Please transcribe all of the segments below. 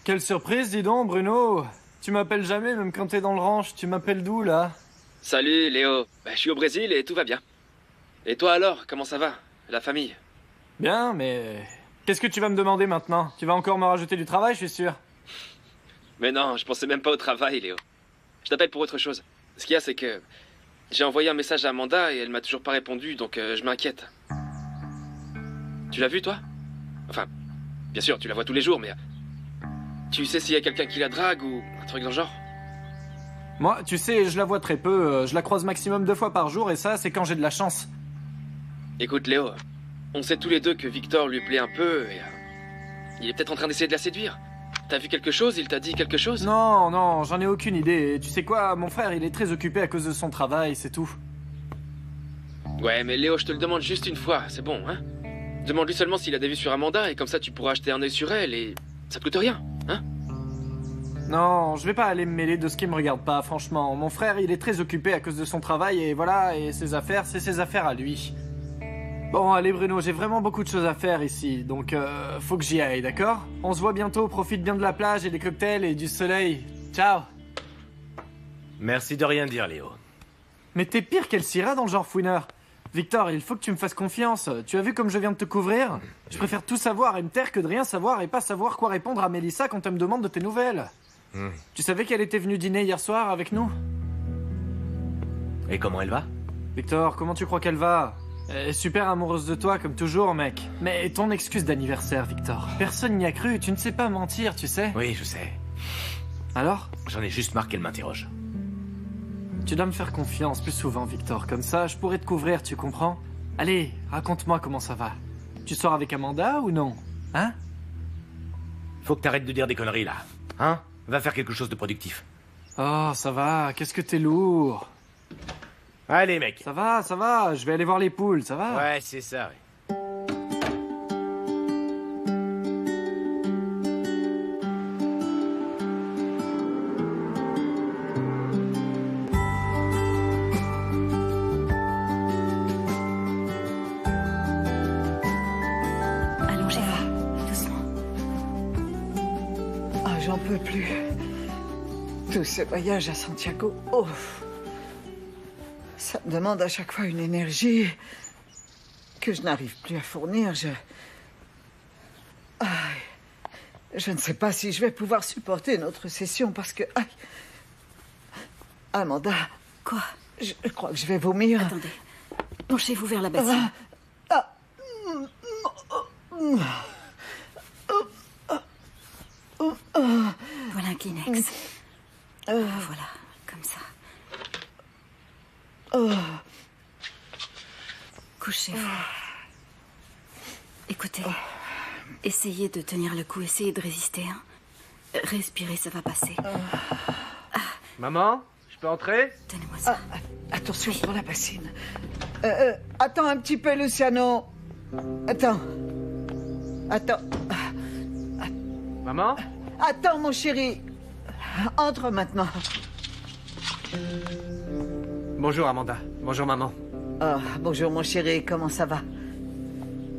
Quelle surprise, dis donc, Bruno. Tu m'appelles jamais, même quand t'es dans le ranch. Tu m'appelles d'où, là? Salut, Léo. Je suis au Brésil et tout va bien. Et toi alors, comment ça va? La famille? Bien, mais... Qu'est-ce que tu vas me demander maintenant? Tu vas encore me rajouter du travail, je suis sûr. Mais non, je pensais même pas au travail, Léo. Je t'appelle pour autre chose. Ce qu'il y a, c'est que... J'ai envoyé un message à Amanda et elle m'a toujours pas répondu, donc je m'inquiète. Tu l'as vue, toi? Enfin, bien sûr, tu la vois tous les jours, mais... Tu sais s'il y a quelqu'un qui la drague ou un truc dans le genre? Moi, tu sais, je la vois très peu. Je la croise maximum 2 fois par jour, et ça, c'est quand j'ai de la chance. Écoute, Léo, on sait tous les deux que Victor lui plaît un peu et... il est peut-être en train d'essayer de la séduire. T'as vu quelque chose? Il t'a dit quelque chose? Non, non, j'en ai aucune idée. Et tu sais quoi, mon frère, il est très occupé à cause de son travail, c'est tout. Ouais, mais Léo, je te le demande juste une fois, c'est bon, hein? Demande-lui seulement s'il a des vues sur Amanda et comme ça tu pourras acheter un œil sur elle et... ça te coûte rien, hein? Non, je vais pas aller me mêler de ce qui me regarde pas, franchement. Mon frère, il est très occupé à cause de son travail, et voilà, et ses affaires, c'est ses affaires à lui. Bon, allez Bruno, j'ai vraiment beaucoup de choses à faire ici, donc faut que j'y aille, d'accord? On se voit bientôt, profite bien de la plage et des cocktails et du soleil. Ciao! Merci de rien dire, Léo. Mais t'es pire qu'elle Syrah dans le genre fouineur. Victor, il faut que tu me fasses confiance. Tu as vu comme je viens de te couvrir? Je préfère tout savoir et me taire que de rien savoir et pas savoir quoi répondre à Mélissa quand elle me demande de tes nouvelles. Tu savais qu'elle était venue dîner hier soir avec nous? Et comment elle va? Victor, comment tu crois qu'elle va? Elle est super amoureuse de toi, comme toujours, mec. Mais ton excuse d'anniversaire, Victor. Personne n'y a cru, tu ne sais pas mentir, tu sais. Oui, je sais. Alors? J'en ai juste marre qu'elle m'interroge. Tu dois me faire confiance plus souvent, Victor. Comme ça, je pourrais te couvrir, tu comprends? Allez, raconte-moi comment ça va. Tu sors avec Amanda ou non? Hein? Faut que t'arrêtes de dire des conneries, là. Hein? Va faire quelque chose de productif. Oh, ça va, qu'est-ce que t'es lourd. Allez, mec. Ça va, je vais aller voir les poules, ça va? Ouais, c'est ça, oui. Allongez-vous, doucement. Ah, j'en peux plus. Tout ce voyage à Santiago, oh, ça me demande à chaque fois une énergie que je n'arrive plus à fournir. Aïe, je ne sais pas si je vais pouvoir supporter notre session parce que... Aïe. Amanda, Quoi? je crois que je vais vomir. Attendez. Penchez-vous vers la bassine. Voilà un Kleenex. Voilà, comme ça. Couchez-vous. Écoutez, essayez de tenir le coup, essayez de résister. Hein. Respirez, ça va passer. Maman, je peux entrer? Tenez-moi ça. Attention pour la bassine. Attends un petit peu, Luciano. Attends. Maman? Attends, mon chéri. Entre maintenant. Bonjour, Amanda. Bonjour, maman. Oh, bonjour, mon chéri. Comment ça va?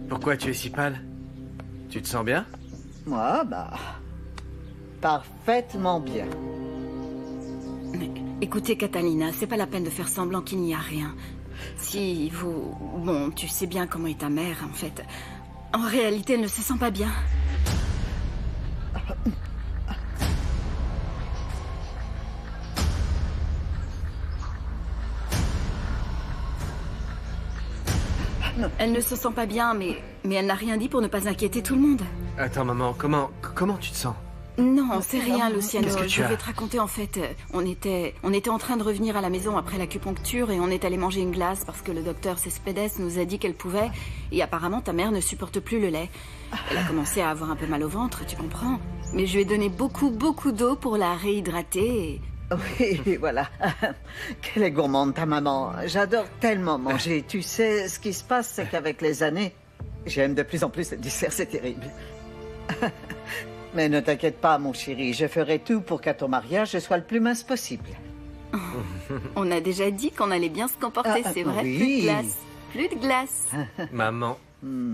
Pourquoi tu es si pâle? Tu te sens bien? Moi, parfaitement bien. Mais écoutez, Catalina, c'est pas la peine de faire semblant qu'il n'y a rien. Si vous... Bon, tu sais bien comment est ta mère, en fait. En réalité, elle ne se sent pas bien. Elle ne se sent pas bien, mais elle n'a rien dit pour ne pas inquiéter tout le monde. Attends, maman, comment tu te sens? Non, c'est rien, Luciano. Qu'est-ce que tu Je as? vais te raconter, en fait. On était en train de revenir à la maison après l'acupuncture et on est allé manger une glace parce que le docteur Cespedes nous a dit qu'elle pouvait. Et apparemment, ta mère ne supporte plus le lait. Elle a commencé à avoir un peu mal au ventre, tu comprends. Mais je lui ai donné beaucoup d'eau pour la réhydrater et... Oui, voilà. Quelle est gourmande, ta maman. J'adore tellement manger. Tu sais, ce qui se passe, c'est qu'avec les années, j'aime de plus en plus le dessert, c'est terrible. Mais ne t'inquiète pas, mon chéri. Je ferai tout pour qu'à ton mariage, je sois le plus mince possible. On a déjà dit qu'on allait bien se comporter, c'est vrai. oui. Plus de glace. Plus de glace. Maman,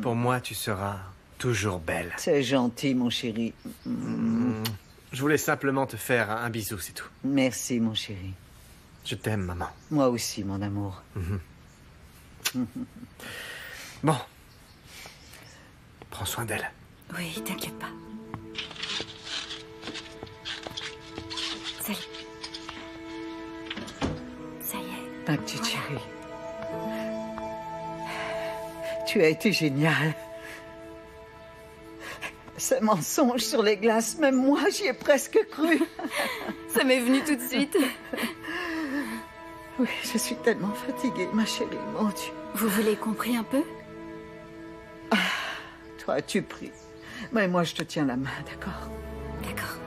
pour moi, tu seras toujours belle. C'est gentil, mon chéri. Je voulais simplement te faire un bisou, c'est tout. Merci, mon chéri. Je t'aime, maman. Moi aussi, mon amour. Bon. Prends soin d'elle. Oui, t'inquiète pas. Salut. Ça y est. Ma petite chérie. Tu as été génial. Ce mensonge sur les glaces, même moi, j'y ai presque cru. Ça m'est venu tout de suite. Oui, je suis tellement fatiguée, ma chérie, mon Dieu. Vous voulez qu'on prie un peu? Toi, tu pries. Mais moi, je te tiens la main, d'accord? D'accord.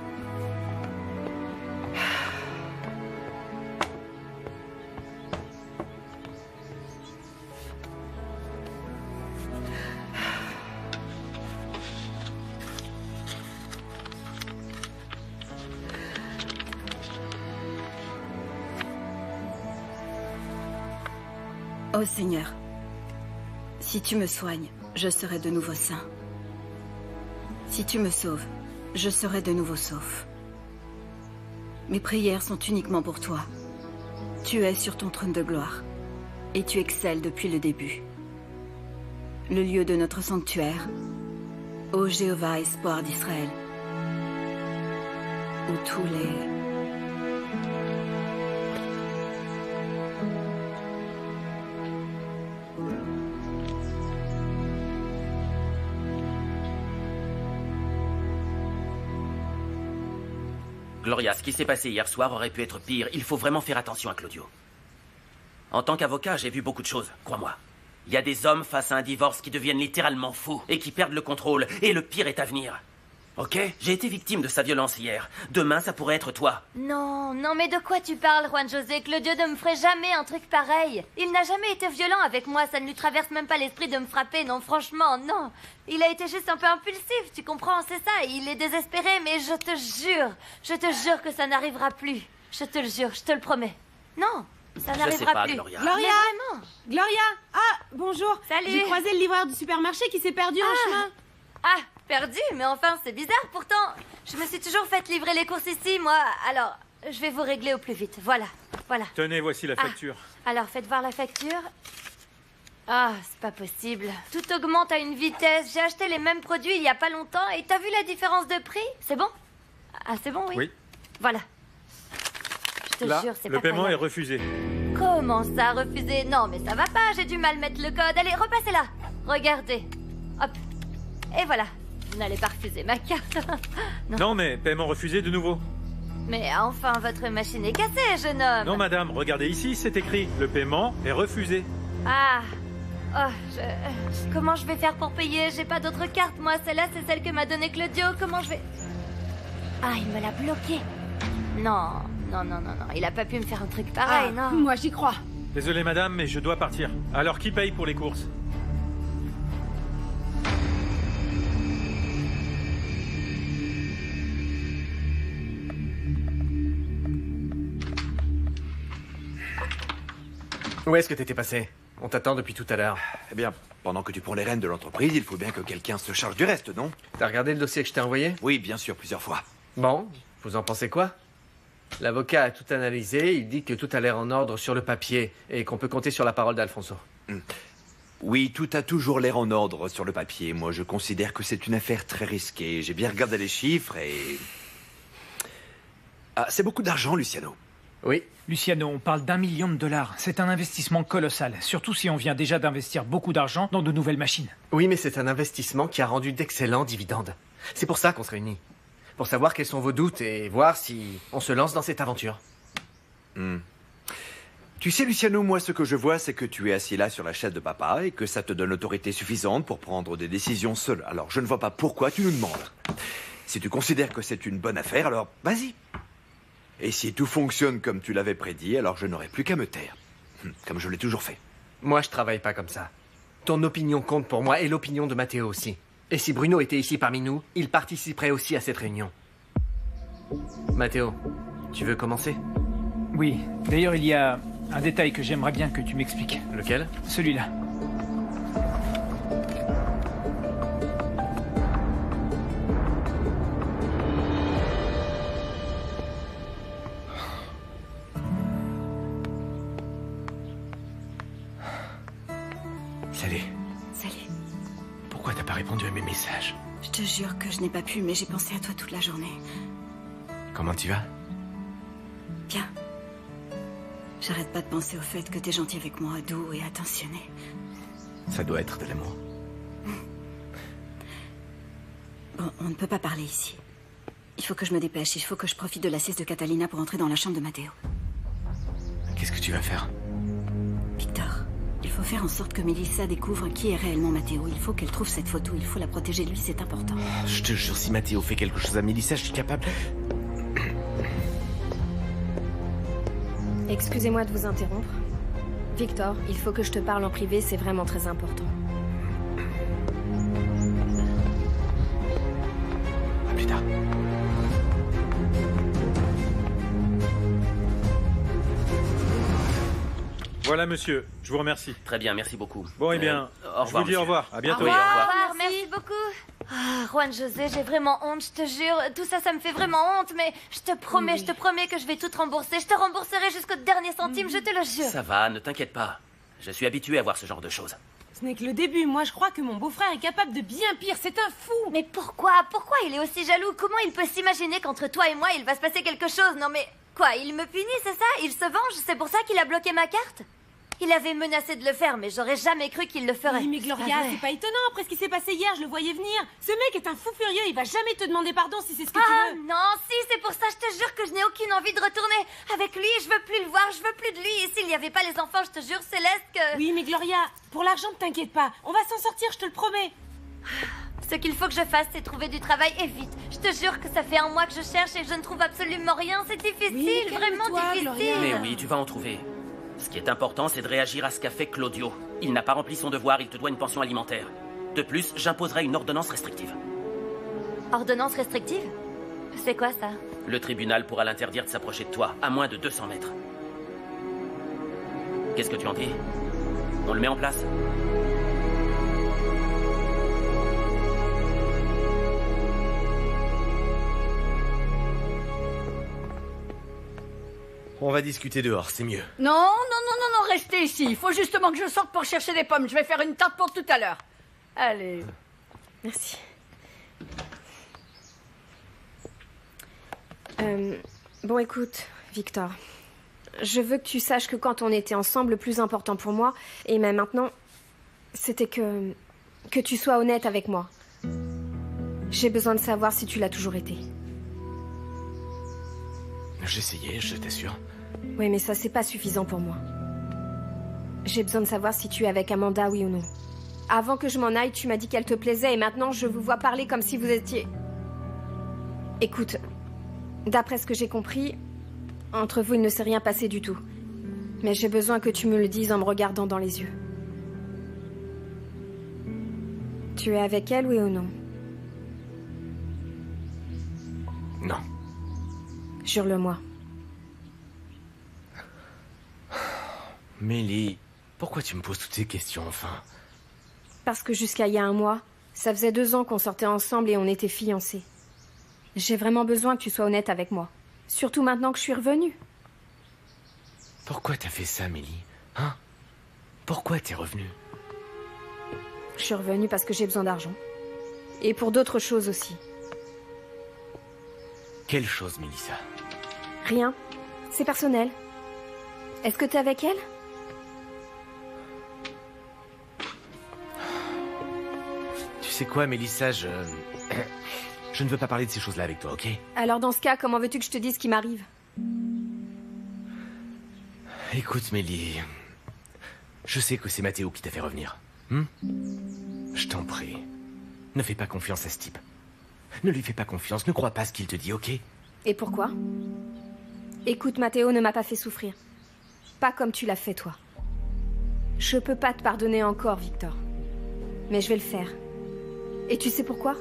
Ô Seigneur, si tu me soignes, je serai de nouveau sain. Si tu me sauves, je serai de nouveau sauf. Mes prières sont uniquement pour toi. Tu es sur ton trône de gloire, et tu excelles depuis le début. Le lieu de notre sanctuaire, ô Jéhovah, espoir d'Israël, où tous les... Gloria, ce qui s'est passé hier soir aurait pu être pire. Il faut vraiment faire attention à Claudio. En tant qu'avocat, j'ai vu beaucoup de choses, crois-moi. Il y a des hommes face à un divorce qui deviennent littéralement fous et qui perdent le contrôle. Et le pire est à venir. Ok? J'ai été victime de sa violence hier. Demain, ça pourrait être toi. Non, non, mais de quoi tu parles, Juan José? Claudio ne me ferait jamais un truc pareil. Il n'a jamais été violent avec moi, ça ne lui traverse même pas l'esprit de me frapper, non, franchement, non. Il a été juste un peu impulsif, tu comprends, c'est ça, il est désespéré, mais je te jure que ça n'arrivera plus. Je te le jure, je te le promets. Non, ça Je sais n'arrivera pas, plus. Gloria. Mais vraiment. Gloria! Ah, bonjour! Salut. J'ai croisé le livreur du supermarché qui s'est perdu en chemin. Ah, perdu, mais enfin, c'est bizarre, pourtant, je me suis toujours fait livrer les courses ici, moi, alors, je vais vous régler au plus vite, voilà, voilà. Tenez, voici la facture. Alors, faites voir la facture. Ah, c'est pas possible. Tout augmente à une vitesse. J'ai acheté les mêmes produits il y a pas longtemps et t'as vu la différence de prix? C'est bon? Ah, c'est bon, oui? Oui. Voilà. Je te Là, jure, c'est le pas paiement est croyable. refusé. Comment ça, refusé? Non, mais ça va pas, j'ai du mal mettre le code. Allez, repassez là. Regardez. Hop. Et voilà. Vous n'allez pas refuser ma carte. Non, mais paiement refusé de nouveau. Mais enfin, votre machine est cassée, jeune homme. Non, madame, regardez ici, c'est écrit. Le paiement est refusé. Ah. Oh, comment je vais faire pour payer? J'ai pas d'autre carte, moi. Celle-là, c'est celle que m'a donnée Claudio. Comment je vais... Ah, il me l'a bloquée. Non, non, non, non, non. Il a pas pu me faire un truc pareil, non. Moi, j'y crois. Désolé, madame, mais je dois partir. Alors, qui paye pour les courses? Où est-ce que t'étais passé? On t'attend depuis tout à l'heure. Eh bien, pendant que tu prends les rênes de l'entreprise, il faut bien que quelqu'un se charge du reste, non? T'as regardé le dossier que je t'ai envoyé? Oui, bien sûr, plusieurs fois. Bon, vous en pensez quoi? L'avocat a tout analysé, il dit que tout a l'air en ordre sur le papier et qu'on peut compter sur la parole d'Alfonso. Oui, tout a toujours l'air en ordre sur le papier. Moi, je considère que c'est une affaire très risquée. J'ai bien regardé les chiffres et... Ah, c'est beaucoup d'argent, Luciano. Oui. Luciano, on parle d'1 million de dollars. C'est un investissement colossal, surtout si on vient déjà d'investir beaucoup d'argent dans de nouvelles machines. Oui, mais c'est un investissement qui a rendu d'excellents dividendes. C'est pour ça qu'on se réunit. Pour savoir quels sont vos doutes et voir si on se lance dans cette aventure. Tu sais, Luciano, moi, ce que je vois, c'est que tu es assis là sur la chaise de papa et que ça te donne l'autorité suffisante pour prendre des décisions seul. Alors, je ne vois pas pourquoi tu nous demandes. Si tu considères que c'est une bonne affaire, alors vas-y. Et si tout fonctionne comme tu l'avais prédit, alors je n'aurai plus qu'à me taire. Comme je l'ai toujours fait. Moi, je travaille pas comme ça. Ton opinion compte pour moi et l'opinion de Matteo aussi. Et si Bruno était ici parmi nous, il participerait aussi à cette réunion. Matteo, tu veux commencer? Oui, d'ailleurs, il y a un détail que j'aimerais bien que tu m'expliques. Lequel? Celui-là. pas répondu à mes messages. Je te jure que je n'ai pas pu, mais j'ai pensé à toi toute la journée. Comment tu vas? Bien. J'arrête pas de penser au fait que t'es gentil avec moi, doux et attentionné. Ça doit être de l'amour. Bon, on ne peut pas parler ici. Il faut que je me dépêche, il faut que je profite de la sieste de Catalina pour entrer dans la chambre de Matteo. Qu'est-ce que tu vas faire? Victor, il faut faire en sorte que Melissa découvre qui est réellement Matteo. Il faut qu'elle trouve cette photo, il faut la protéger de lui, c'est important. Je te jure, si Matteo fait quelque chose à Melissa, je suis capable... Excusez-moi de vous interrompre. Victor, il faut que je te parle en privé, c'est vraiment très important. À plus tard. Voilà, monsieur. Je vous remercie. Très bien, merci beaucoup. Bon, eh bien, au revoir, je vous dis monsieur. au revoir. À bientôt. Oui, au Au revoir. revoir, merci beaucoup. Ah, Juan José, j'ai vraiment honte, je te jure. Tout ça, ça me fait vraiment honte, mais je te promets que je vais tout te rembourser. Je te rembourserai jusqu'au dernier centime, je te le jure. Ça va, ne t'inquiète pas. Je suis habitué à voir ce genre de choses. Ce n'est que le début. Moi, je crois que mon beau-frère est capable de bien pire. C'est un fou. Mais pourquoi il est aussi jaloux? Comment il peut s'imaginer qu'entre toi et moi, il va se passer quelque chose? Non mais, quoi, il me punit, c'est ça? Il se venge? C'est pour ça qu'il a bloqué ma carte? Il avait menacé de le faire, mais j'aurais jamais cru qu'il le ferait. Oui, mais Gloria, c'est pas étonnant. Après ce qui s'est passé hier, je le voyais venir. Ce mec est un fou furieux. Il va jamais te demander pardon si c'est ce que tu veux. Non, si, c'est pour ça, je te jure que je n'ai aucune envie de retourner. Avec lui, je veux plus le voir, je veux plus de lui. Et s'il n'y avait pas les enfants, je te jure, Céleste, que... Oui, mais Gloria, pour l'argent, ne t'inquiète pas. On va s'en sortir, je te le promets. Ce qu'il faut que je fasse, c'est trouver du travail et vite. Je te jure que ça fait 1 mois que je cherche et que je ne trouve absolument rien. C'est difficile, Oui, vraiment calme-toi, difficile. Gloria. Mais oui, tu vas en trouver. Ce qui est important, c'est de réagir à ce qu'a fait Claudio. Il n'a pas rempli son devoir, il te doit une pension alimentaire. De plus, j'imposerai une ordonnance restrictive. Ordonnance restrictive? C'est quoi ça? Le tribunal pourra l'interdire de s'approcher de toi, à moins de 200 mètres. Qu'est-ce que tu en dis? On le met en place? On va discuter dehors, c'est mieux. Non, restez ici. Il faut justement que je sorte pour chercher des pommes. Je vais faire une tarte pour tout à l'heure. Allez. Merci. Bon, écoute, Victor. Je veux que tu saches que quand on était ensemble, le plus important pour moi, et même maintenant, c'était que tu sois honnête avec moi. J'ai besoin de savoir si tu l'as toujours été. J'essayais, je t'assure. Oui, mais ça, c'est pas suffisant pour moi. J'ai besoin de savoir si tu es avec Amanda, oui ou non. Avant que je m'en aille, tu m'as dit qu'elle te plaisait, et maintenant, je vous vois parler comme si vous étiez... Écoute, d'après ce que j'ai compris, entre vous, il ne s'est rien passé du tout. Mais j'ai besoin que tu me le dises en me regardant dans les yeux. Tu es avec elle, oui ou non? Non. Jure-le-moi. Mélie, pourquoi tu me poses toutes ces questions, enfin? Parce que jusqu'à il y a 1 mois, ça faisait 2 ans qu'on sortait ensemble et on était fiancés. J'ai vraiment besoin que tu sois honnête avec moi. Surtout maintenant que je suis revenue. Pourquoi t'as fait ça, Mélie? Hein? Pourquoi t'es revenue? Je suis revenue parce que j'ai besoin d'argent. Et pour d'autres choses aussi. Quelle chose, Mélissa? Rien. C'est personnel. Est-ce que t'es avec elle? Tu sais quoi, Mélissa, je ne veux pas parler de ces choses-là avec toi, ok? Alors dans ce cas, comment veux-tu que je te dise ce qui m'arrive? Écoute, Mélie, je sais que c'est Matteo qui t'a fait revenir. Je t'en prie, ne fais pas confiance à ce type. Ne lui fais pas confiance, ne crois pas ce qu'il te dit, ok? Et pourquoi? Écoute, Matteo ne m'a pas fait souffrir. Pas comme tu l'as fait, toi. Je peux pas te pardonner encore, Victor. Mais je vais le faire. Et tu sais pourquoi?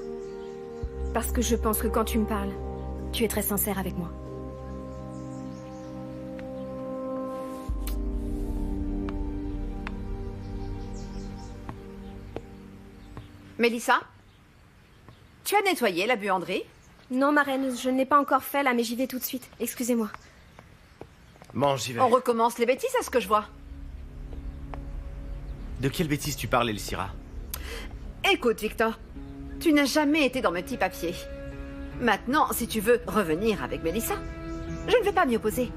Parce que je pense que quand tu me parles, tu es très sincère avec moi. Mélissa? Tu as nettoyé la buanderie? Non, ma reine, je ne l'ai pas encore fait là, mais j'y vais tout de suite. Excusez-moi. Bon, j'y vais. On recommence les bêtises, à ce que je vois. De quelle bêtise tu parles, Elsira? Écoute, Victor, tu n'as jamais été dans mes petits papiers. Maintenant, si tu veux revenir avec Melissa, je ne vais pas m'y opposer.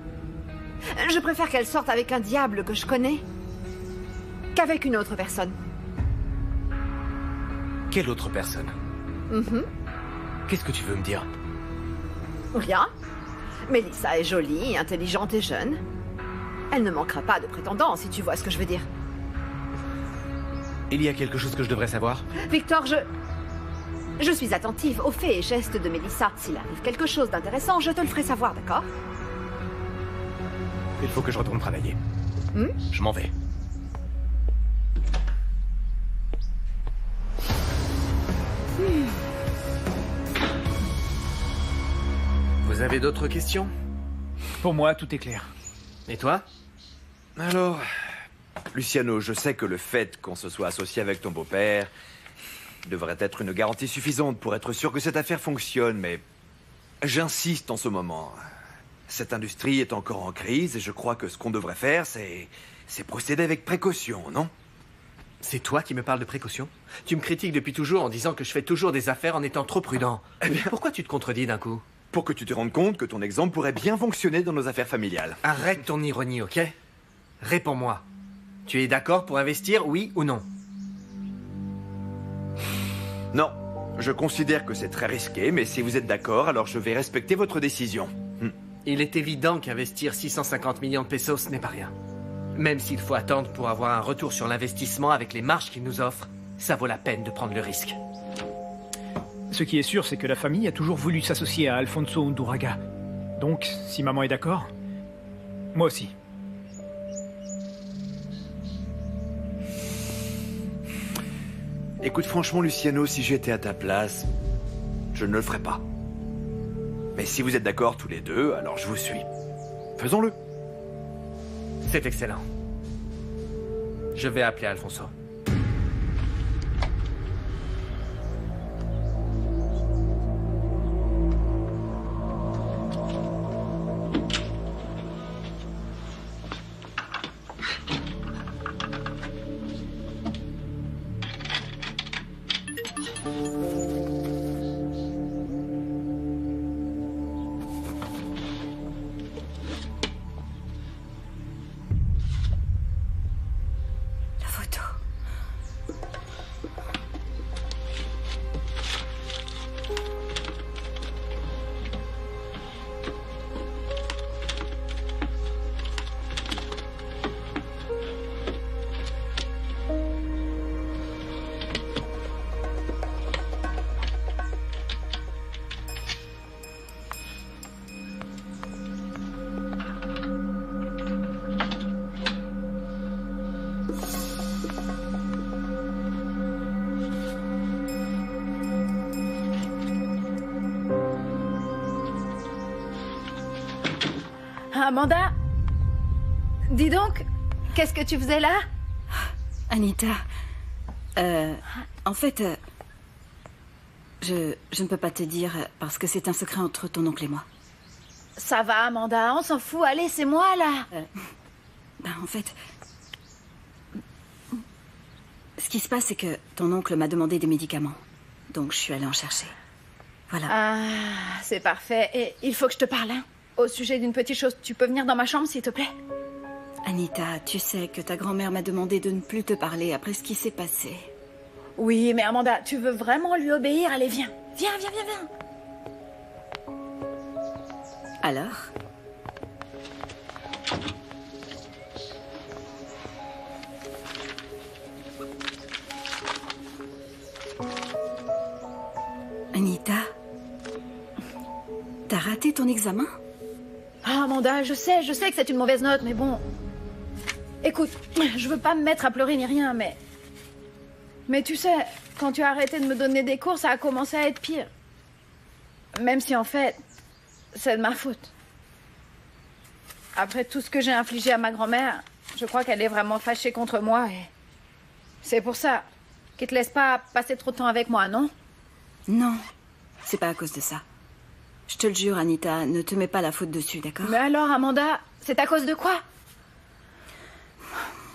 Je préfère qu'elle sorte avec un diable que je connais qu'avec une autre personne. Quelle autre personne? Qu'est-ce que tu veux me dire? Rien. Melissa est jolie, intelligente et jeune. Elle ne manquera pas de prétendants, si tu vois ce que je veux dire. Il y a quelque chose que je devrais savoir? Victor, je suis attentive aux faits et gestes de Melissa. S'il arrive quelque chose d'intéressant, je te le ferai savoir, d'accord? Il faut que je retourne travailler. Je m'en vais. Vous avez d'autres questions? Pour moi, tout est clair. Et toi? Alors, Luciano, je sais que le fait qu'on se soit associé avec ton beau-père devrait être une garantie suffisante pour être sûr que cette affaire fonctionne, mais j'insiste en ce moment. Cette industrie est encore en crise et je crois que ce qu'on devrait faire, c'est procéder avec précaution, non? C'est toi qui me parles de précaution? Tu me critiques depuis toujours en disant que je fais toujours des affaires en étant trop prudent. Eh bien, pourquoi tu te contredis d'un coup? Pour que tu te rendes compte que ton exemple pourrait bien fonctionner dans nos affaires familiales. Arrête ton ironie, ok? Réponds-moi. Tu es d'accord pour investir, oui ou non? Non, je considère que c'est très risqué, mais si vous êtes d'accord, alors je vais respecter votre décision. Il est évident qu'investir 650 millions de pesos n'est pas rien. Même s'il faut attendre pour avoir un retour sur l'investissement avec les marges qu'il nous offre, ça vaut la peine de prendre le risque. Ce qui est sûr, c'est que la famille a toujours voulu s'associer à Alfonso Unduraga. Donc, si maman est d'accord, moi aussi. Écoute, franchement, Luciano, si j'étais à ta place, je ne le ferais pas. Mais si vous êtes d'accord tous les deux, alors je vous suis. Faisons-le. C'est excellent. Je vais appeler Alfonso. Amanda? Dis donc, qu'est-ce que tu faisais là? Anita, en fait, je ne peux pas te dire parce que c'est un secret entre ton oncle et moi. Ça va, Amanda, on s'en fout. Allez, c'est moi, là. En fait, ce qui se passe, c'est que ton oncle m'a demandé des médicaments. Donc, je suis allée en chercher. Voilà. Ah, c'est parfait. Et il faut que je te parle, hein. Au sujet d'une petite chose, tu peux venir dans ma chambre, s'il te plaît? Anita, tu sais que ta grand-mère m'a demandé de ne plus te parler après ce qui s'est passé. Oui, mais Amanda, tu veux vraiment lui obéir? Allez, viens. Viens, viens, viens, viens. Alors? Anita? T'as raté ton examen? Ah, Amanda, je sais que c'est une mauvaise note, mais bon... Écoute, je veux pas me mettre à pleurer ni rien, mais... Mais tu sais, quand tu as arrêté de me donner des cours, ça a commencé à être pire. Même si, en fait, c'est de ma faute. Après tout ce que j'ai infligé à ma grand-mère, je crois qu'elle est vraiment fâchée contre moi et... C'est pour ça qu'elle te laisse pas passer trop de temps avec moi, non? Non, c'est pas à cause de ça. Je te le jure, Anita, ne te mets pas la faute dessus, d'accord? Mais alors, Amanda, c'est à cause de quoi?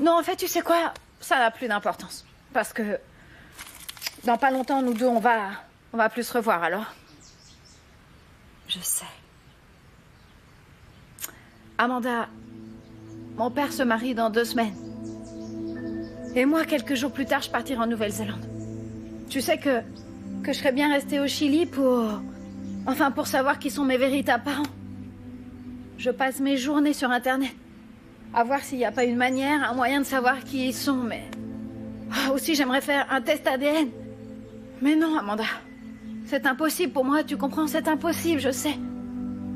Non, en fait, tu sais quoi? Ça n'a plus d'importance. Parce que Dans pas longtemps, nous deux, on va plus se revoir, alors. Je sais. Amanda, mon père se marie dans 2 semaines. Et moi, quelques jours plus tard, je partirai en Nouvelle-Zélande. Tu sais que je serais bien restée au Chili pour savoir qui sont mes véritables parents. Je passe mes journées sur Internet, à voir s'il n'y a pas une manière, un moyen de savoir qui ils sont, mais... Aussi, j'aimerais faire un test ADN. Mais non, Amanda. C'est impossible pour moi, tu comprends? C'est impossible, je sais.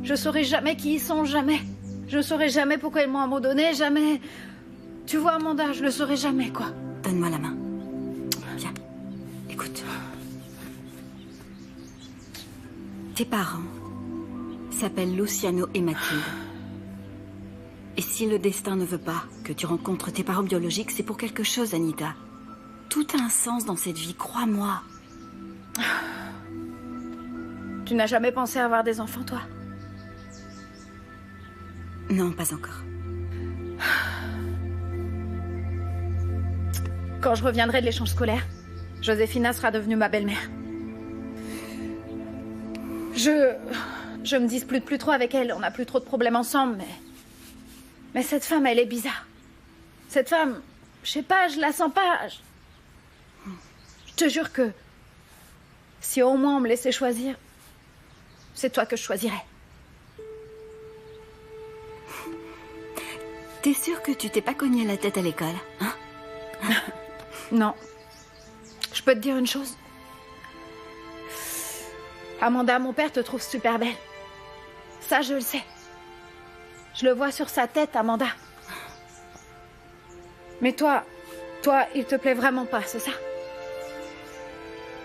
Je saurai jamais qui ils sont, jamais. Je ne saurai jamais pourquoi ils m'ont abandonné, jamais... Tu vois, Amanda, je le saurai jamais, quoi. Donne-moi la main. Viens. Écoute. Tes parents s'appellent Luciano et Mathilde. Et si le destin ne veut pas que tu rencontres tes parents biologiques, c'est pour quelque chose, Anita. Tout a un sens dans cette vie, crois-moi. Tu n'as jamais pensé à avoir des enfants, toi? Non, pas encore. Quand je reviendrai de l'échange scolaire, Josefina sera devenue ma belle-mère. Je me dispute plus trop avec elle, on n'a plus trop de problèmes ensemble, mais cette femme, elle est bizarre. Cette femme, je sais pas, je la sens pas. Je te jure que si au moins on me laissait choisir, c'est toi que je choisirais. T'es sûre que tu t'es pas cogné la tête à l'école, hein? Non. Je peux te dire une chose? Amanda, mon père te trouve super belle. Ça, je le sais. Je le vois sur sa tête, Amanda. Mais toi, il te plaît vraiment pas, c'est ça?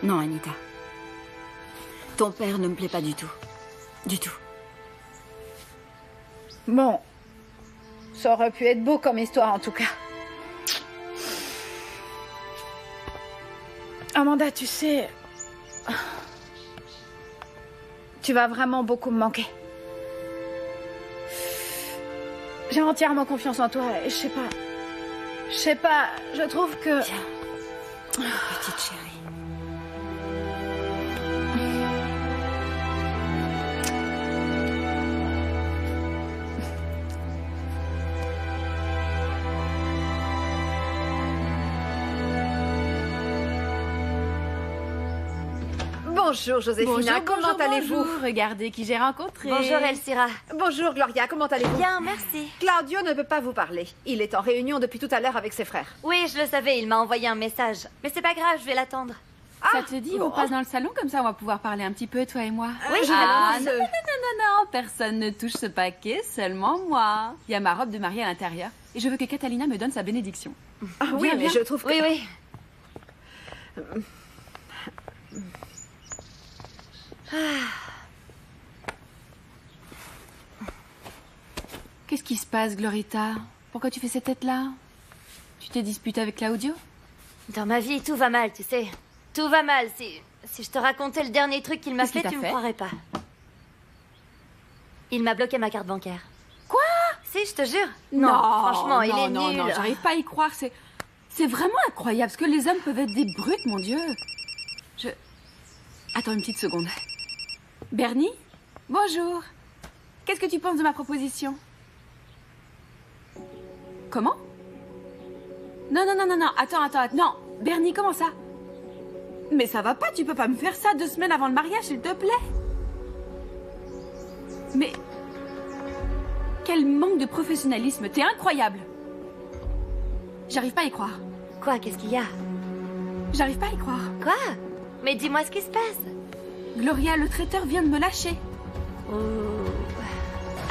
Non, Anita. Ton père ne me plaît pas du tout. Du tout. Bon. Ça aurait pu être beau comme histoire, en tout cas. Amanda, tu sais... Tu vas vraiment beaucoup me manquer. J'ai entièrement confiance en toi et je sais pas, je trouve que... Tiens. Petite chérie. Bonjour Joséphina, comment allez-vous? Bonjour, regardez qui j'ai rencontré. Bonjour Elcira. Bonjour Gloria, comment allez-vous? Bien, merci. Claudio ne peut pas vous parler. Il est en réunion depuis tout à l'heure avec ses frères. Oui, je le savais, il m'a envoyé un message. Mais c'est pas grave, je vais l'attendre. Ça te dit, bon. on passe dans le salon, comme ça on va pouvoir parler un petit peu, toi et moi. Oui, je non, personne ne touche ce paquet, seulement moi. Il y a ma robe de mariée à l'intérieur, et je veux que Catalina me donne sa bénédiction. Ah, oui, mais je trouve que... Oui. Qu'est-ce qui se passe, Glorita? Pourquoi tu fais cette tête-là? Tu t'es disputée avec Claudio? Dans ma vie, tout va mal, tu sais. Tout va mal. Si je te racontais le dernier truc qu'il m'a Qu'est-ce fait, qu'il tu t'a me fait? croirais pas. Il m'a bloqué ma carte bancaire. Quoi? Si, je te jure. Non, franchement, il est non, nul. Non, j'arrive pas à y croire. C'est vraiment incroyable, parce que les hommes peuvent être des brutes, mon Dieu. Attends une petite seconde. Bernie? Bonjour. Qu'est-ce que tu penses de ma proposition? Comment? Non. Attends. Non, Bernie, comment ça? Mais ça va pas, tu peux pas me faire ça 2 semaines avant le mariage, s'il te plaît. Mais... Quel manque de professionnalisme, t'es incroyable. J'arrive pas à y croire. Quoi, qu'est-ce qu'il y a? J'arrive pas à y croire. Quoi? Mais dis-moi ce qui se passe. Gloria, le traiteur vient de me lâcher. Oh.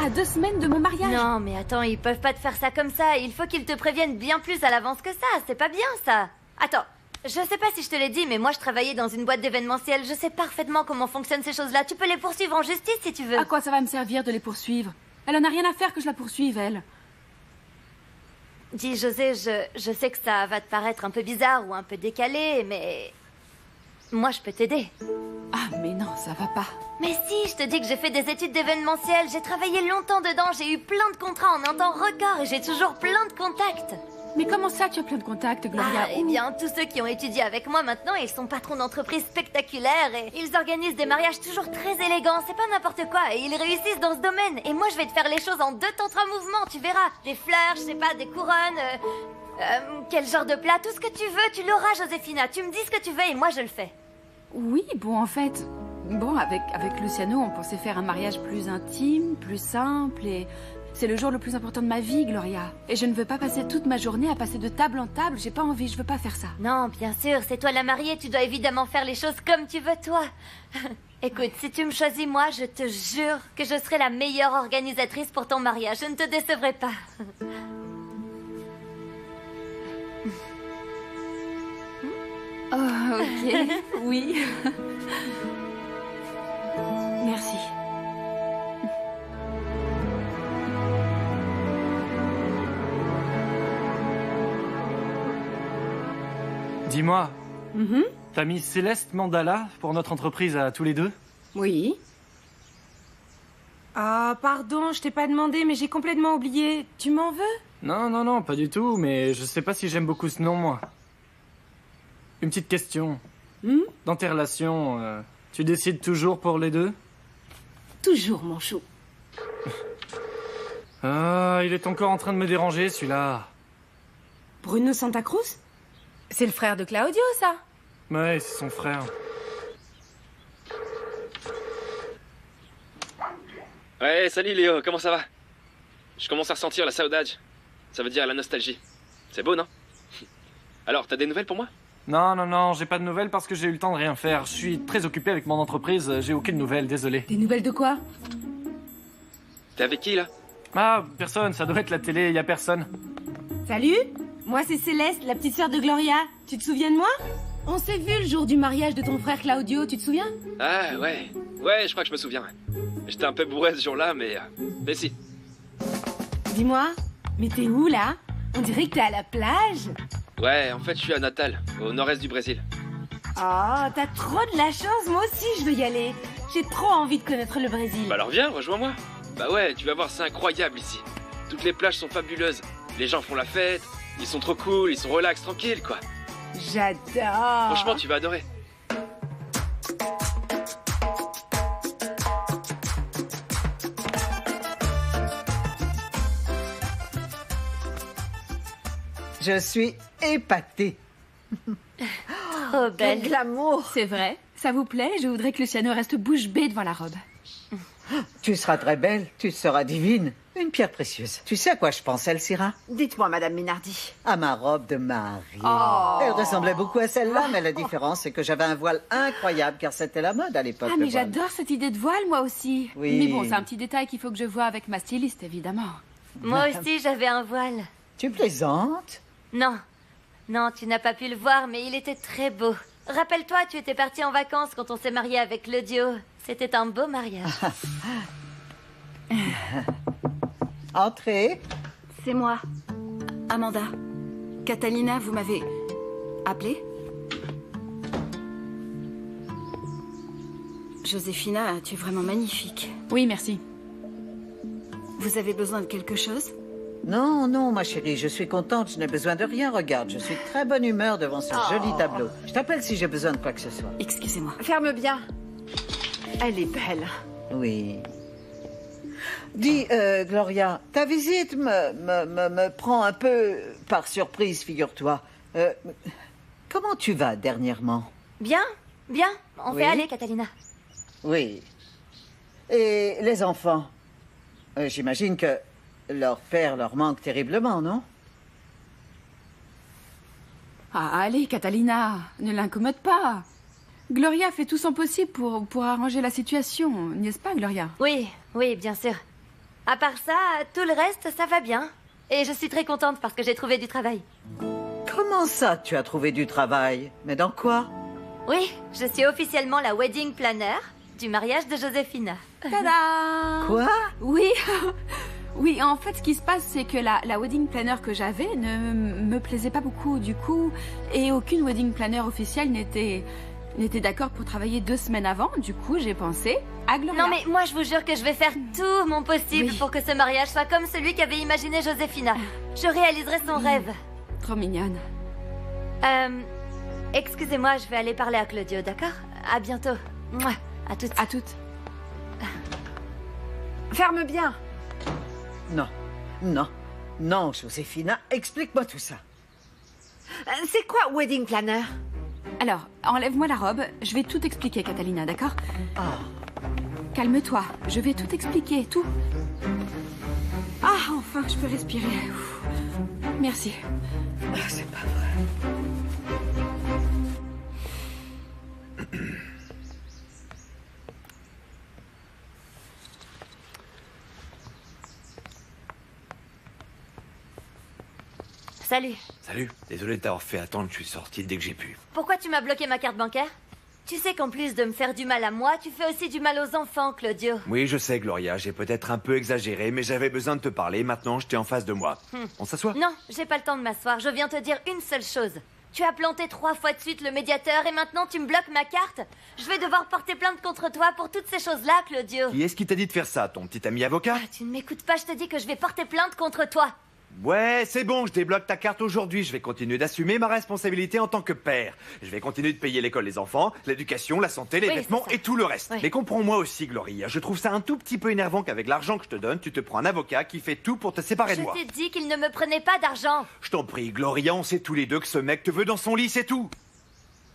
À 2 semaines de mon mariage. Non, mais attends, ils peuvent pas te faire ça comme ça. Il faut qu'ils te préviennent bien plus à l'avance que ça. C'est pas bien, ça. Attends, je sais pas si je te l'ai dit, mais moi je travaillais dans une boîte d'événementiel. Je sais parfaitement comment fonctionnent ces choses-là. Tu peux les poursuivre en justice si tu veux. À quoi ça va me servir de les poursuivre? Elle en a rien à faire que je la poursuive, elle. Dis, José, je sais que ça va te paraître un peu bizarre ou un peu décalé, mais... Moi, je peux t'aider. Ah, mais non, ça va pas. Mais si, je te dis que j'ai fait des études d'événementiel. J'ai travaillé longtemps dedans, j'ai eu plein de contrats en un temps record et j'ai toujours plein de contacts. Mais comment ça, tu as plein de contacts, Gloria? Eh bien, tous ceux qui ont étudié avec moi maintenant, ils sont patrons d'entreprises spectaculaires et ils organisent des mariages toujours très élégants. C'est pas n'importe quoi et ils réussissent dans ce domaine. Et moi, je vais te faire les choses en 2 temps 3 mouvements, tu verras. Des fleurs, je sais pas, des couronnes, quel genre de plat, tout ce que tu veux, tu l'auras, Joséphina. Tu me dis ce que tu veux et moi, je le fais. Oui, bon, en fait... Bon, avec Luciano, on pensait faire un mariage plus intime, plus simple et... C'est le jour le plus important de ma vie, Gloria. Et je ne veux pas passer toute ma journée à passer de table en table. J'ai pas envie, je veux pas faire ça. Non, bien sûr, c'est toi la mariée, tu dois évidemment faire les choses comme tu veux, toi. Écoute, si tu me choisis moi, je te jure que je serai la meilleure organisatrice pour ton mariage. Je ne te décevrai pas. Oh, ok, oui. Merci. Dis-moi, t'as mis Céleste Mandala pour notre entreprise à tous les deux? Oui. Ah, pardon, je t'ai pas demandé, mais j'ai complètement oublié. Tu m'en veux? Non, pas du tout, mais je sais pas si j'aime beaucoup ce nom, moi. Une petite question. Dans tes relations, tu décides toujours pour les deux? Toujours, mon chou. Ah, il est encore en train de me déranger, celui-là. Bruno Santa Cruz? C'est le frère de Claudio, ça? Ouais, c'est son frère. Ouais, salut Léo, comment ça va? Je commence à ressentir la saudade. Ça veut dire la nostalgie. C'est beau, non? Alors, t'as des nouvelles pour moi? Non, j'ai pas de nouvelles parce que j'ai eu le temps de rien faire. Je suis très occupé avec mon entreprise, j'ai aucune nouvelle, désolé. Des nouvelles de quoi? T'es avec qui, là? Ah, personne, ça doit être la télé, y a personne. Salut, moi c'est Céleste, la petite sœur de Gloria. Tu te souviens de moi? On s'est vu le jour du mariage de ton frère Claudio, tu te souviens? Ah, ouais. Ouais, je crois que je me souviens. J'étais un peu bourré ce jour-là, mais si. Dis-moi, mais t'es où, là? On dirait que t'es à la plage. Ouais, en fait, je suis à Natal, au nord-est du Brésil. Oh, t'as trop de la chance, moi aussi je veux y aller. J'ai trop envie de connaître le Brésil. Bah alors viens, rejoins-moi. Bah ouais, tu vas voir, c'est incroyable ici. Toutes les plages sont fabuleuses. Les gens font la fête, ils sont trop cool, ils sont relax, tranquilles, quoi. J'adore. Franchement, tu vas adorer. Je suis épatée. Trop belle. Quel glamour. C'est vrai. Ça vous plaît? Je voudrais que Luciano reste bouche bée devant la robe. Tu seras très belle, tu seras divine. Une pierre précieuse. Tu sais à quoi je pense, Elcira? Dites-moi, Madame Minardi. À ma robe de mariée. Oh. Elle ressemblait beaucoup à celle-là, mais la différence, c'est que j'avais un voile incroyable, car c'était la mode à l'époque. Ah, mais j'adore cette idée de voile, moi aussi. Oui. Mais bon, c'est un petit détail qu'il faut que je vois avec ma styliste, évidemment. Moi aussi, j'avais un voile. Tu plaisantes? Non, tu n'as pas pu le voir, mais il était très beau. Rappelle-toi, tu étais partie en vacances quand on s'est marié avec Claudio. C'était un beau mariage. Entrez. C'est moi, Amanda. Catalina, vous m'avez appelé? Joséphina, tu es vraiment magnifique. Oui, merci. Vous avez besoin de quelque chose? Non, ma chérie, je suis contente, je n'ai besoin de rien. Regarde, je suis de très bonne humeur devant ce joli tableau. Je t'appelle si j'ai besoin de quoi que ce soit. Excusez-moi. Ferme bien. Elle est belle. Oui. Dis, Gloria, ta visite me prend un peu par surprise, figure-toi. Comment tu vas dernièrement? Bien. On Oui. fait aller, Catalina. Oui. Et les enfants? J'imagine que leur père leur manque terriblement, non? Ah, allez, Catalina, ne l'incommode pas. Gloria fait tout son possible pour arranger la situation, n'est-ce pas, Gloria? Oui, bien sûr. À part ça, tout le reste, ça va bien. Et je suis très contente parce que j'ai trouvé du travail. Comment ça, tu as trouvé du travail? Mais dans quoi? Oui, je suis officiellement la wedding planner du mariage de Joséphina. Tada! Quoi? Oui. Oui, en fait, ce qui se passe, c'est que la wedding planner que j'avais ne me plaisait pas beaucoup, du coup, et aucune wedding planner officielle n'était d'accord pour travailler 2 semaines avant. Du coup, j'ai pensé à Gloria. Non, mais moi, je vous jure que je vais faire tout mon possible pour que ce mariage soit comme celui qu'avait imaginé Joséphina. Je réaliserai son rêve. Trop mignonne. Excusez-moi, je vais aller parler à Claudio, d'accord? À bientôt. Mouah. À toutes. À toutes. Ferme bien. Non, non, non, Joséphina, explique-moi tout ça. C'est quoi Wedding Planner? Alors, enlève-moi la robe. Je vais tout expliquer, Catalina, d'accord? Calme-toi. Je vais tout expliquer, tout. Ah, enfin, je peux respirer. Ouf. Merci. C'est pas vrai. Salut. Salut. Désolé de t'avoir fait attendre, je suis sorti dès que j'ai pu. Pourquoi tu m'as bloqué ma carte bancaire? Tu sais qu'en plus de me faire du mal à moi, tu fais aussi du mal aux enfants, Claudio. Oui, je sais, Gloria, j'ai peut-être un peu exagéré, mais j'avais besoin de te parler, maintenant je t'ai en face de moi. On s'assoit? Non, j'ai pas le temps de m'asseoir, je viens te dire une seule chose. Tu as planté 3 fois de suite le médiateur et maintenant tu me bloques ma carte? Je vais devoir porter plainte contre toi pour toutes ces choses-là, Claudio. Qui est-ce qui t'a dit de faire ça, ton petit ami avocat? Tu ne m'écoutes pas, je te dis que je vais porter plainte contre toi. Ouais, c'est bon, je débloque ta carte aujourd'hui. Je vais continuer d'assumer ma responsabilité en tant que père. Je vais continuer de payer l'école des enfants, l'éducation, la santé, les vêtements et tout le reste. Mais comprends-moi aussi, Gloria. Je trouve ça un tout petit peu énervant qu'avec l'argent que je te donne, tu te prends un avocat qui fait tout pour te séparer de moi. Je t'ai dit qu'il ne me prenait pas d'argent. Je t'en prie, Gloria, on sait tous les deux que ce mec te veut dans son lit, c'est tout.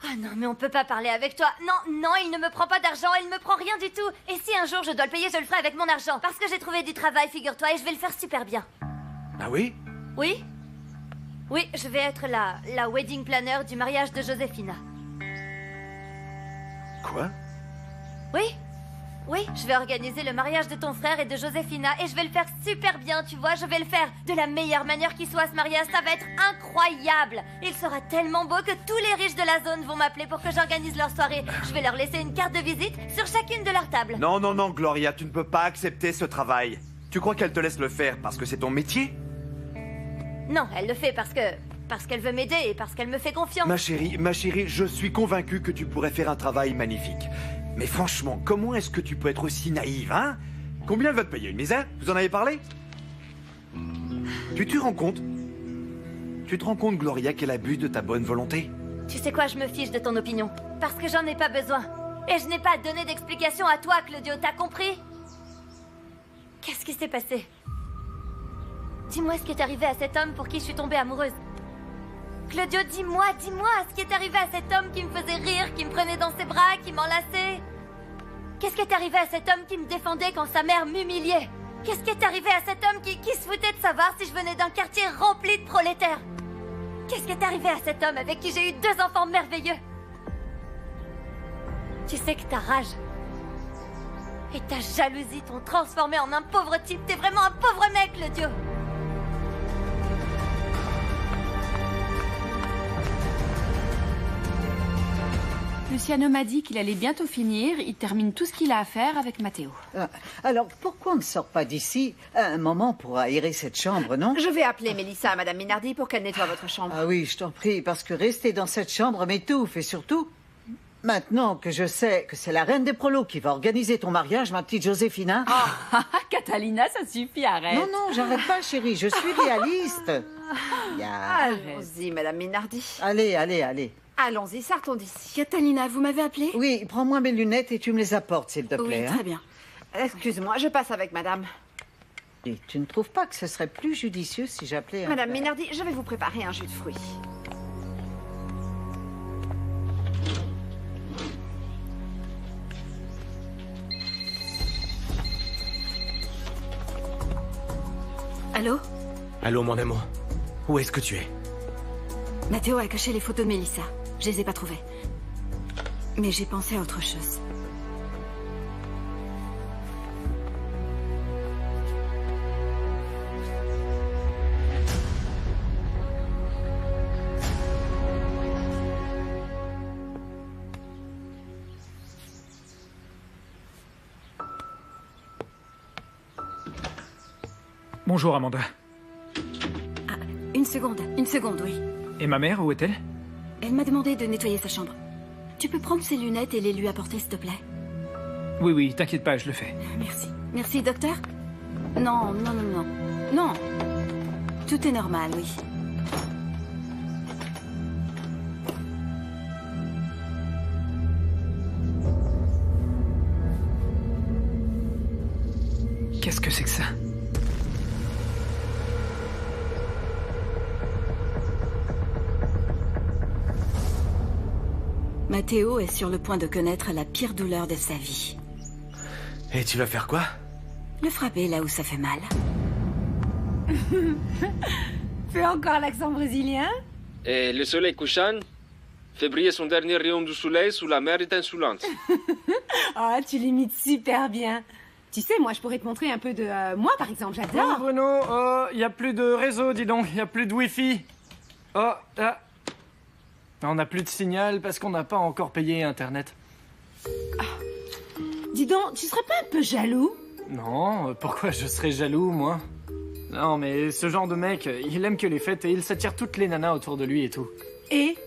Ah non, mais on peut pas parler avec toi. Non, non, il ne me prend pas d'argent, il me prend rien du tout. Et si un jour je dois le payer, je le ferai avec mon argent. Parce que j'ai trouvé du travail, figure-toi, et je vais le faire super bien. Ah oui? Oui? Oui, je vais être la wedding planner du mariage de Joséphina. Quoi? Oui? Oui, je vais organiser le mariage de ton frère et de Joséphina et je vais le faire super bien, tu vois, je vais le faire de la meilleure manière qui soit ce mariage, ça va être incroyable. Il sera tellement beau que tous les riches de la zone vont m'appeler pour que j'organise leur soirée. Je vais leur laisser une carte de visite sur chacune de leurs tables. Non, non, non, Gloria, tu ne peux pas accepter ce travail. Tu crois qu'elle te laisse le faire parce que c'est ton métier? Non, elle le fait parce qu'elle veut m'aider et parce qu'elle me fait confiance. Ma chérie, je suis convaincu que tu pourrais faire un travail magnifique. Mais franchement, comment est-ce que tu peux être aussi naïve, hein? Combien elle va te payer? Une misère? Vous en avez parlé? Tu te rends compte? Tu te rends compte, Gloria, qu'elle abuse de ta bonne volonté? Tu sais quoi, je me fiche de ton opinion. Parce que j'en ai pas besoin. Et je n'ai pas donné d'explication à toi, Claudio, t'as compris? Qu'est-ce qui s'est passé? Dis-moi ce qui est arrivé à cet homme pour qui je suis tombée amoureuse. Claudio, dis-moi ce qui est arrivé à cet homme qui me faisait rire, qui me prenait dans ses bras, qui m'enlaçait. Qu'est-ce qui est arrivé à cet homme qui me défendait quand sa mère m'humiliait? Qu'est-ce qui est arrivé à cet homme qui se foutait de savoir si je venais d'un quartier rempli de prolétaires? Qu'est-ce qui est arrivé à cet homme avec qui j'ai eu 2 enfants merveilleux? Tu sais que ta rage et ta jalousie t'ont transformé en un pauvre type. T'es vraiment un pauvre mec, Claudio. Luciano m'a dit qu'il allait bientôt finir. Il termine tout ce qu'il a à faire avec Matteo. Alors, pourquoi on ne sort pas d'ici un moment pour aérer cette chambre, non? Je vais appeler Mélissa à Madame Minardi pour qu'elle nettoie votre chambre. Ah oui, je t'en prie, parce que rester dans cette chambre m'étouffe. Et surtout, maintenant que je sais que c'est la reine des prolos qui va organiser ton mariage, ma petite Joséphina... Catalina, ça suffit, arrête. Non, non, j'arrête pas, chérie, je suis réaliste. Allons-y, Madame Minardi. Allez, allez, allez. Allons-y, sortons d'ici. Catalina, vous m'avez appelé? Oui, prends-moi mes lunettes et tu me les apportes, s'il te plaît. Oui, très bien. Excuse-moi, je passe avec Madame. Et tu ne trouves pas que ce serait plus judicieux si j'appelais... Madame Minardi, je vais vous préparer un jus de fruits. Allô? Allô, mon amour. Où est-ce que tu es? Matteo a caché les photos de Mélissa. Je les ai pas trouvées. Mais j'ai pensé à autre chose. Bonjour, Amanda. Une seconde, oui. Et ma mère, où est-elle? Elle m'a demandé de nettoyer sa chambre. Tu peux prendre ses lunettes et les lui apporter, s'il te plaît? Oui, oui, t'inquiète pas, je le fais. Merci. Merci, docteur? Non, non, non, non. Non. Tout est normal, oui. Qu'est-ce que c'est que ça? Matteo est sur le point de connaître la pire douleur de sa vie. Et tu vas faire quoi? Le frapper là où ça fait mal. Fais encore l'accent brésilien. Et le soleil couchant fait briller son dernier rayon du soleil sous la mer étincelante. Oh, tu l'imites super bien. Tu sais, moi, je pourrais te montrer un peu de... moi, par exemple, j'adore. Oh, Bruno, il y a plus de réseau, dis donc. Il y a plus de Wi-Fi. Oh, là. On n'a plus de signal parce qu'on n'a pas encore payé Internet. Dis donc, tu serais pas un peu jaloux? Non, pourquoi je serais jaloux, moi? Non, mais ce genre de mec, il aime que les fêtes et il s'attire toutes les nanas autour de lui et tout. Et?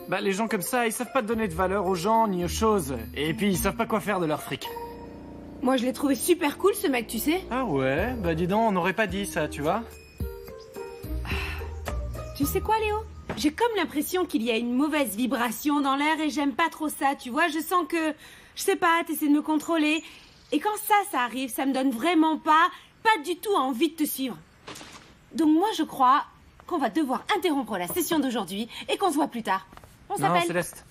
Bah, les gens comme ça, ils savent pas donner de valeur aux gens ni aux choses. Et puis, ils savent pas quoi faire de leur fric. Moi, je l'ai trouvé super cool, ce mec, tu sais. Ah ouais? Bah, dis donc, on n'aurait pas dit ça, tu vois? Tu sais quoi, Léo? J'ai comme l'impression qu'il y a une mauvaise vibration dans l'air et j'aime pas trop ça, tu vois. Je sens que, je sais pas, t'essaies de me contrôler. Et quand ça arrive, ça me donne vraiment pas du tout envie de te suivre. Donc moi, je crois qu'on va devoir interrompre la session d'aujourd'hui et qu'on se voit plus tard. On s'appelle. Non, Céleste.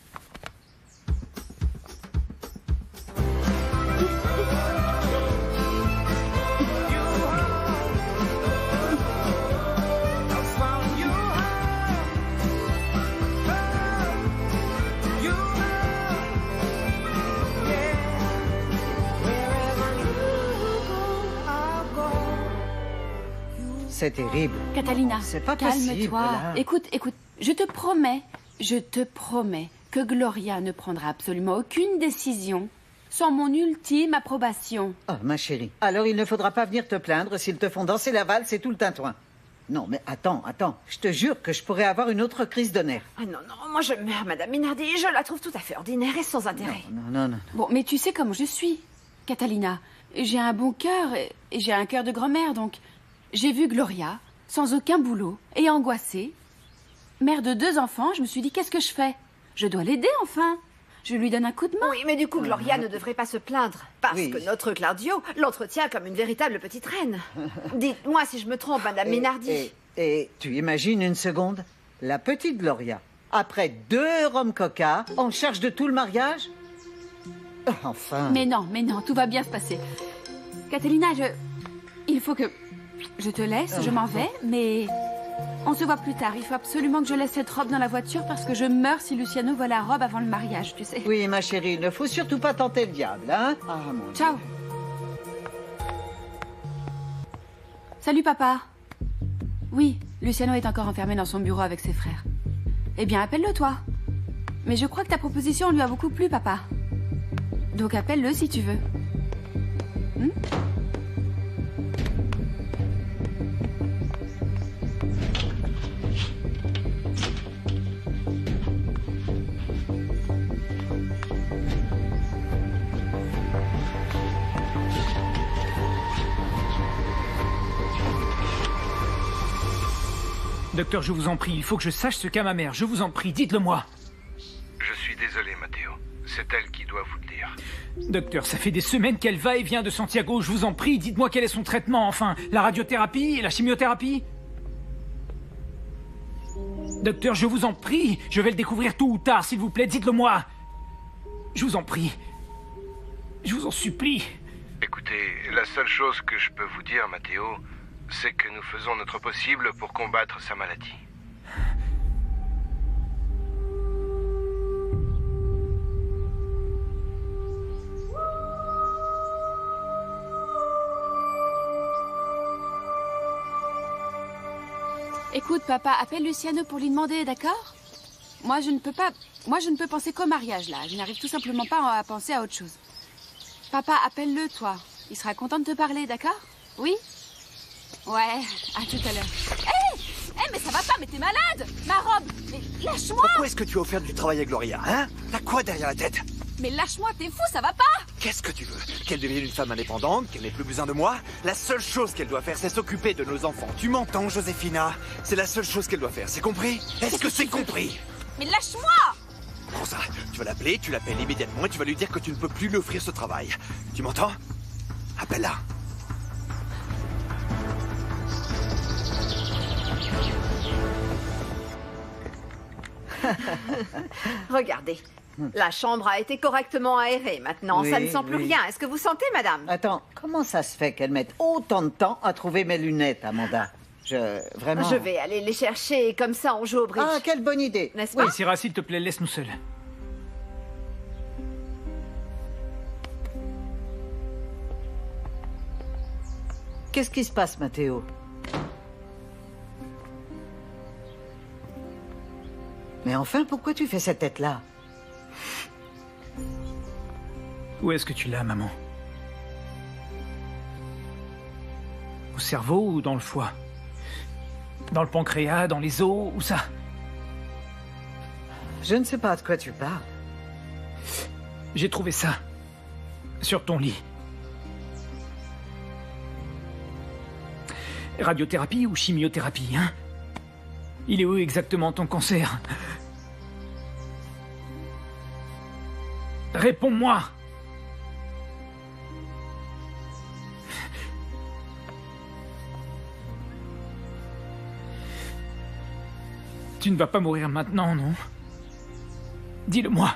C'est terrible. Catalina, c'est pas possible. Calme-toi. Là. Écoute, je te promets que Gloria ne prendra absolument aucune décision sans mon ultime approbation. Oh, ma chérie. Alors il ne faudra pas venir te plaindre s'ils te font danser la valse et tout le tintouin. Non, mais attends. Je te jure que je pourrais avoir une autre crise de nerfs. Ah non, moi je meurs, Madame Minardi. Je la trouve tout à fait ordinaire et sans intérêt. Non. Bon, mais tu sais comment je suis, Catalina. J'ai un bon cœur et j'ai un cœur de grand-mère, donc... J'ai vu Gloria, sans aucun boulot, et angoissée. Mère de 2 enfants, je me suis dit, qu'est-ce que je fais? Je dois l'aider, enfin. Je lui donne un coup de main. Oui, mais du coup, Gloria ne devrait pas se plaindre. Parce que notre Claudio l'entretient comme une véritable petite reine. Dites-moi si je me trompe, Madame Minardi. Et tu imagines une seconde? La petite Gloria, après 2 rhum coca, en charge de tout le mariage? Enfin... Mais non, tout va bien se passer. Catalina, il faut que... Je te laisse, je m'en vais, mais... On se voit plus tard. Il faut absolument que je laisse cette robe dans la voiture parce que je meurs si Luciano voit la robe avant le mariage, tu sais. Oui, ma chérie, il ne faut surtout pas tenter le diable, hein? Ah, mon Ciao. Dieu. Salut, papa. Oui, Luciano est encore enfermé dans son bureau avec ses frères. Eh bien, appelle-le, toi. Mais je crois que ta proposition lui a beaucoup plu, papa. Donc appelle-le si tu veux. Docteur, je vous en prie, il faut que je sache ce qu'a ma mère. Je vous en prie, dites-le-moi. Je suis désolé, Matteo. C'est elle qui doit vous le dire. Docteur, ça fait des semaines qu'elle va et vient de Santiago. Je vous en prie, dites-moi quel est son traitement, enfin. La radiothérapie et la chimiothérapie? Docteur, je vous en prie. Je vais le découvrir tôt ou tard, s'il vous plaît, dites-le-moi. Je vous en prie. Je vous en supplie. Écoutez, la seule chose que je peux vous dire, Matteo, c'est que nous faisons notre possible pour combattre sa maladie. Écoute, papa, appelle Luciano pour lui demander, d'accord? Moi, je ne peux penser qu'au mariage, là. Je n'arrive tout simplement pas à penser à autre chose. Papa, appelle-le, toi. Il sera content de te parler, d'accord? Oui? Ouais, à tout à l'heure. Hé, mais ça va pas, mais t'es malade! Ma robe! Mais lâche-moi! Pourquoi est-ce que tu as offert du travail à Gloria, hein? T'as quoi derrière la tête? Mais lâche-moi, t'es fou, ça va pas! Qu'est-ce que tu veux? Qu'elle devienne une femme indépendante? Qu'elle n'ait plus besoin de moi? La seule chose qu'elle doit faire, c'est s'occuper de nos enfants. Tu m'entends, Joséphina? C'est la seule chose qu'elle doit faire, c'est compris? Est-ce que c'est compris? Mais lâche-moi! Pour ça, tu vas l'appeler, tu l'appelles immédiatement et tu vas lui dire que tu ne peux plus lui offrir ce travail. Tu m'entends? Appelle-la. Regardez. La chambre a été correctement aérée maintenant. Oui, ça ne sent plus oui. rien. Est-ce que vous sentez, madame? Attends, comment ça se fait qu'elle mette autant de temps à trouver mes lunettes, Amanda? Vraiment... Je vais aller les chercher et comme ça on joue au bridge. Ah, quelle bonne idée. N'est-ce pas? Oui, Syrah, s'il te plaît, laisse-nous seuls. Qu'est-ce qui se passe, Matteo? Mais enfin, pourquoi tu fais cette tête-là? Où est-ce que tu l'as, maman? Au cerveau ou dans le foie? Dans le pancréas, dans les os, où ça? Je ne sais pas de quoi tu parles. J'ai trouvé ça. Sur ton lit. Radiothérapie ou chimiothérapie, hein? Il est où exactement ton cancer? Réponds-moi! Tu ne vas pas mourir maintenant, non? Dis-le-moi.